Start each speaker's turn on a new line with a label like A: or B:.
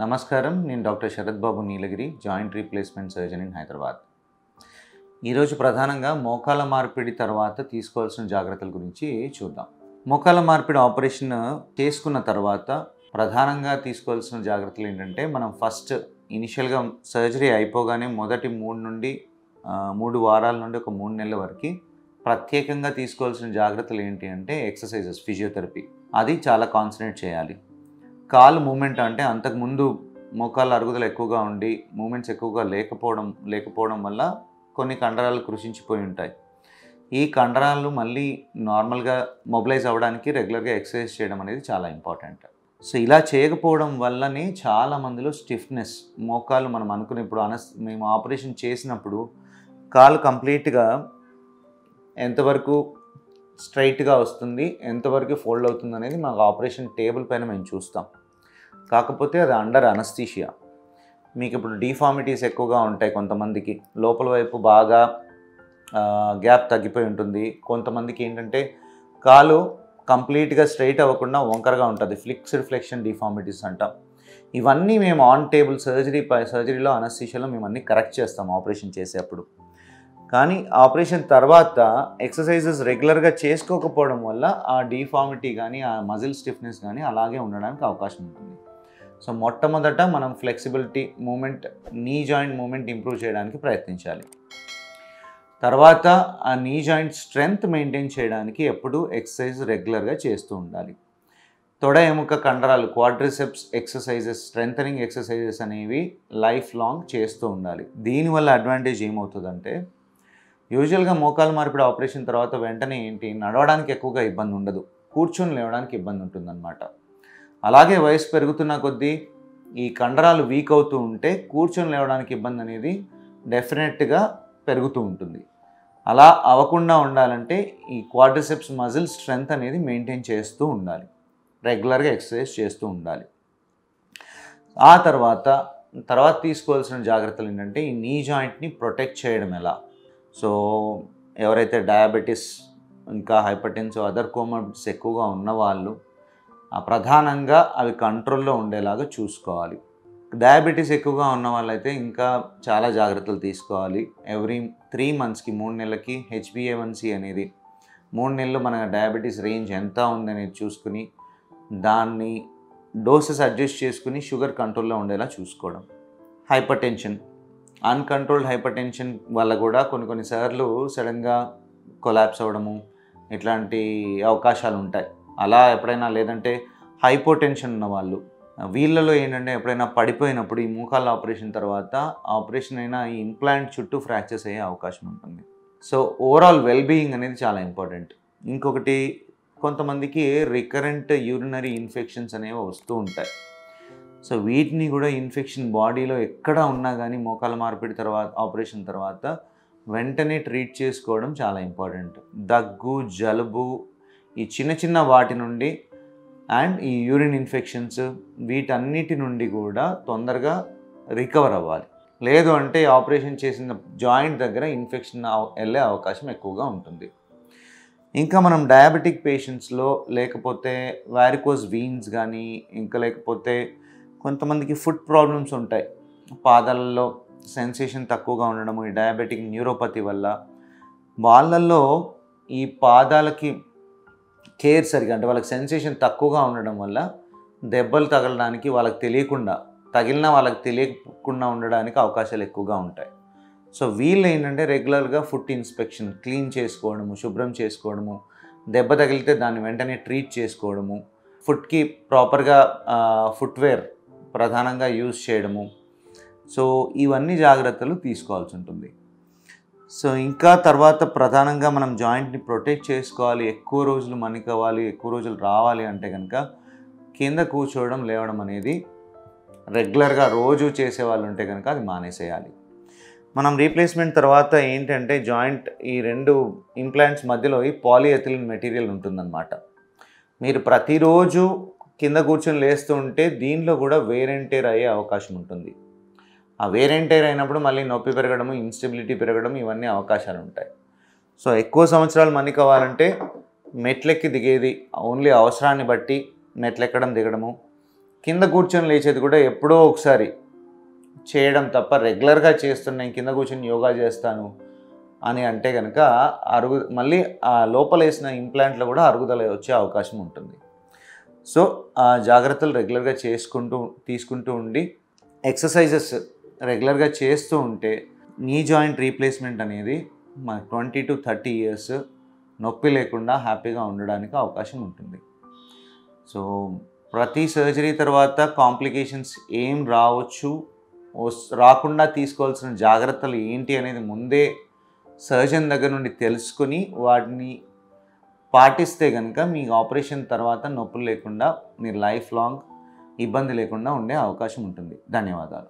A: నమస్కారం. నేను doctor Sharath Babu Neelagiri, joint replacement surgeon in Hyderabad. ఈరోజు ప్రధానంగా మోకాల మార్పిడి తర్వాత తీసుకోవాల్సిన జాగ్రత్తల గురించి చూద్దాం. మోకాల మార్పిడి ఆపరేషన్ చేసుకున్న తర్వాత ప్రధానంగా తీసుకోవాల్సిన జాగ్రత్తలు ఏంటంటే, మనం ఫస్ట్ ఇనిషియల్గా సర్జరీ అయిపోగానే మొదటి 3 వారాల నుండి ఒక 3 నెలల వరకు ప్రత్యేకంగా తీసుకోవాల్సిన జాగ్రత్తలు ఏంటి అంటే ఎక్సర్సైజెస్, ఫిజియోథెరపీ అది చాలా కాన్సన్ట్రేట్ చేయాలి. కాలు మూమెంట్ అంటే అంతకుముందు మోకాళ్ళ అరుగుదల ఎక్కువగా ఉండి మూమెంట్స్ ఎక్కువగా లేకపోవడం వల్ల కొన్ని కండరాలు కృషించిపోయి ఉంటాయి. ఈ కండరాలు మళ్ళీ నార్మల్గా మొబిలైజ్ అవ్వడానికి రెగ్యులర్గా ఎక్సర్సైజ్ చేయడం అనేది చాలా ఇంపార్టెంట్. సో ఇలా చేయకపోవడం వల్లనే చాలా మందిలో స్టిఫ్నెస్, మోకాలు మనం అనుకునే ఇప్పుడు మేము ఆపరేషన్ చేసినప్పుడు కాలు కంప్లీట్గా ఎంతవరకు స్ట్రైట్గా వస్తుంది, ఎంతవరకు ఫోల్డ్ అవుతుంది అనేది మాకు ఆపరేషన్ టేబుల్ పైన మేము చూస్తాం. కాకపోతే అది అండర్ అనస్థీషియా. మీకు ఇప్పుడు డిఫార్మిటీస్ ఎక్కువగా ఉంటాయి. కొంతమందికి లోపల వైపు బాగా గ్యాప్ తగ్గిపోయి ఉంటుంది. కొంతమందికి ఏంటంటే కాలు కంప్లీట్గా స్ట్రైట్ అవ్వకుండా వంకరగా ఉంటుంది, ఫ్లిక్స్డ్ ఫ్లెక్షన్ డిఫార్మిటీస్ అంటాం. ఇవన్నీ మేము ఆన్ టేబుల్ సర్జరీలో అనస్థీషియాలో మేము అన్నీ కరెక్ట్ చేస్తాం ఆపరేషన్ చేసేటప్పుడు. కానీ ఆపరేషన్ తర్వాత ఎక్సర్సైజెస్ రెగ్యులర్గా చేసుకోకపోవడం వల్ల ఆ డిఫార్మిటీ కానీ ఆ మజిల్ స్టిఫ్నెస్ కానీ అలాగే ఉండడానికి అవకాశం ఉంటుంది. సో మొట్టమొదట మనం flexibility movement, knee joint movement improve చేయడానికి ప్రయత్నించాలి. తర్వాత ఆ నీ జాయింట్ స్ట్రెంగ్త్ మెయింటైన్ చేయడానికి ఎప్పుడూ ఎక్సర్సైజ్ రెగ్యులర్గా చేస్తూ ఉండాలి. తొడ ఎముక కండరాలు, క్వాడ్రిసెప్స్ ఎక్సర్సైజెస్, స్ట్రెంథనింగ్ ఎక్సర్సైజెస్ అనేవి లైఫ్ లాంగ్ చేస్తూ ఉండాలి. దీనివల్ల అడ్వాంటేజ్ ఏమవుతుందంటే, యూజువల్గా మోకాలు మార్పిడి ఆపరేషన్ తర్వాత వెంటనే నడవడానికి ఎక్కువగా ఇబ్బంది ఉండదు, కూర్చొని లేవడానికి ఇబ్బంది ఉంటుందన్నమాట. అలాగే వయసు పెరుగుతున్న కొద్దీ ఈ కండరాలు వీక్ అవుతూ ఉంటే కూర్చొని లేవడానికి ఇబ్బంది అనేది డెఫినెట్గా పెరుగుతూ ఉంటుంది. అలా అవ్వకుండా ఉండాలంటే ఈ క్వాడ్రిసెప్స్ మజిల్ స్ట్రెంగ్త్ అనేది మెయింటైన్ చేస్తూ ఉండాలి, రెగ్యులర్గా ఎక్సర్సైజ్ చేస్తూ ఉండాలి. ఆ తర్వాత తీసుకోవాల్సిన జాగ్రత్తలు ఏంటంటే, ఈ నీ జాయింట్ని ప్రొటెక్ట్ చేయడం ఎలా. సో ఎవరైతే డయాబెటీస్, ఇంకా హైపర్టెన్సివ్, అదర్ కోమార్బిడిటీస్ ఎక్కువగా ఉన్నవాళ్ళు ప్రధానంగా అవి కంట్రోల్లో ఉండేలాగా చూసుకోవాలి. డయాబెటీస్ ఎక్కువగా ఉన్న వాళ్ళైతే ఇంకా చాలా జాగ్రత్తలు తీసుకోవాలి. ఎవ్రీ 3 మంత్స్కి 3 నెలలకి HbA1c అనేది 3 నెలలు మన డయాబెటీస్ రేంజ్ ఎంత ఉందనేది చూసుకుని దాన్ని డోసెస్ అడ్జస్ట్ చేసుకుని షుగర్ కంట్రోల్లో ఉండేలా చూసుకోవడం. Hyper tension, uncontrolled hyper tension వల్ల కూడా కొన్నిసార్లు సడన్గా కొలాప్స్ అవ్వడము ఇట్లాంటి అవకాశాలు ఉంటాయి. అలా ఎప్పుడైనా, లేదంటే హైపోటెన్షన్ ఉన్న వాళ్ళు, వీళ్ళలో ఏంటంటే ఎప్పుడైనా పడిపోయినప్పుడు ఈ మోకాళ్ళ ఆపరేషన్ తర్వాత ఆపరేషన్ అయినా ఈ ఇంప్లాంట్ చుట్టూ ఫ్రాక్చర్స్ అయ్యే అవకాశం ఉంటుంది. సో ఓవరాల్ వెల్బీయింగ్ అనేది చాలా ఇంపార్టెంట్. ఇంకొకటి, కొంతమందికి రికరెంట్ యూరినరీ ఇన్ఫెక్షన్స్ అనేవి వస్తూ ఉంటాయి. సో వీటిని కూడా ఇన్ఫెక్షన్ బాడీలో ఎక్కడ ఉన్నా కానీ మోకాళ్ళ మార్పిడి తర్వాత ఆపరేషన్ తర్వాత వెంటనే ట్రీట్ చేసుకోవడం చాలా ఇంపార్టెంట్. దగ్గు, జలుబు, ఈ చిన్న వాటి నుండి అండ్ ఈ యూరిన్ ఇన్ఫెక్షన్స్, వీటన్నిటి నుండి కూడా తొందరగా రికవర్ అవ్వాలి. లేదు అంటే ఆపరేషన్ చేసిన జాయింట్ దగ్గర ఇన్ఫెక్షన్ వెళ్ళే అవకాశం ఎక్కువగా ఉంటుంది. ఇంకా మనం డయాబెటిక్ పేషెంట్స్లో, లేకపోతే వారికోస్ వీన్స్ కానీ, ఇంకా లేకపోతే కొంతమందికి ఫుట్ ప్రాబ్లమ్స్ ఉంటాయి, పాదాలలో సెన్సేషన్ తక్కువగా ఉండడము, ఈ డయాబెటిక్ న్యూరోపతి వల్ల వాళ్ళల్లో ఈ పాదాలకి కేర్ సరిగా, అంటే వాళ్ళకి సెన్సేషన్ తక్కువగా ఉండడం వల్ల దెబ్బలు తగలడానికి వాళ్ళకి తెలియకుండా ఉండడానికి అవకాశాలు ఎక్కువగా ఉంటాయి. సో వీళ్ళు ఏంటంటే రెగ్యులర్గా ఫుట్ ఇన్స్పెక్షన్, క్లీన్ చేసుకోవడము, శుభ్రం చేసుకోవడము, దెబ్బ తగిలితే దాన్ని వెంటనే ట్రీట్ చేసుకోవడము, ఫుట్కి ప్రాపర్గా ఫుట్వేర్ ప్రధానంగా యూజ్ చేయడము. సో ఇవన్నీ జాగ్రత్తలు తీసుకోవాల్సి ఉంటుంది. సో ఇంకా తర్వాత ప్రధానంగా మనం జాయింట్ని ప్రొటెక్ట్ చేసుకోవాలి, ఎక్కువ రోజులు మన్నికవ్వాలి, ఎక్కువ రోజులు రావాలి అంటే కనుక కింద కూర్చోవడం, లేవడం అనేది రెగ్యులర్గా రోజు చేసేవాళ్ళు ఉంటే కనుక అది మానేసేయాలి. మనం రీప్లేస్మెంట్ తర్వాత ఏంటంటే జాయింట్ ఈ 2 ఇంప్లాంట్స్ మధ్యలో ఈ పాలిఎథిలిన్ మెటీరియల్ ఉంటుందన్నమాట. మీరు ప్రతిరోజు కింద కూర్చొని లేస్తూ ఉంటే దీనిలో కూడా వేర్ అండ్ టేర్ అయ్యే అవకాశం ఉంటుంది. ఆ వేర్ అండ్ టేర్ అయినప్పుడు మళ్ళీ నొప్పి పెరగడము, ఇన్స్టెబిలిటీ పెరగడం, ఇవన్నీ అవకాశాలు ఉంటాయి. సో ఎక్కువ సంవత్సరాలు మన్నికవ్వాలంటే మెట్లెక్కి దిగేది, ఓన్లీ అవసరాన్ని బట్టి మెట్లెక్కడం దిగడము, కింద కూర్చొని లేచేది కూడా ఎప్పుడో ఒకసారి చేయడం తప్ప రెగ్యులర్గా నేను కింద కూర్చొని యోగా చేస్తాను అని అంటే కనుక మళ్ళీ ఆ లోపల వేసిన ఇంప్లాంట్లో కూడా అరుగుదల వచ్చే అవకాశం ఉంటుంది. సో ఆ జాగ్రత్తలు రెగ్యులర్గా తీసుకుంటూ ఉండి ఎక్సర్సైజెస్ రెగ్యులర్గా చేస్తూ ఉంటే నీ జాయింట్ రీప్లేస్మెంట్ అనేది మన 20 to 30 ఇయర్స్ నొప్పి లేకుండా హ్యాపీగా ఉండడానికి అవకాశం ఉంటుంది. సో ప్రతి సర్జరీ తర్వాత కాంప్లికేషన్స్ ఏం రావచ్చు, రాకుండా తీసుకోవాల్సిన జాగ్రత్తలు ఏంటి అనేది ముందే సర్జన్ దగ్గర నుండి తెలుసుకొని వాటిని పాటిస్తే కనుక మీ ఆపరేషన్ తర్వాత నొప్పులు లేకుండా మీరు లైఫ్ లాంగ్ ఇబ్బంది లేకుండా ఉండే అవకాశం ఉంటుంది. ధన్యవాదాలు.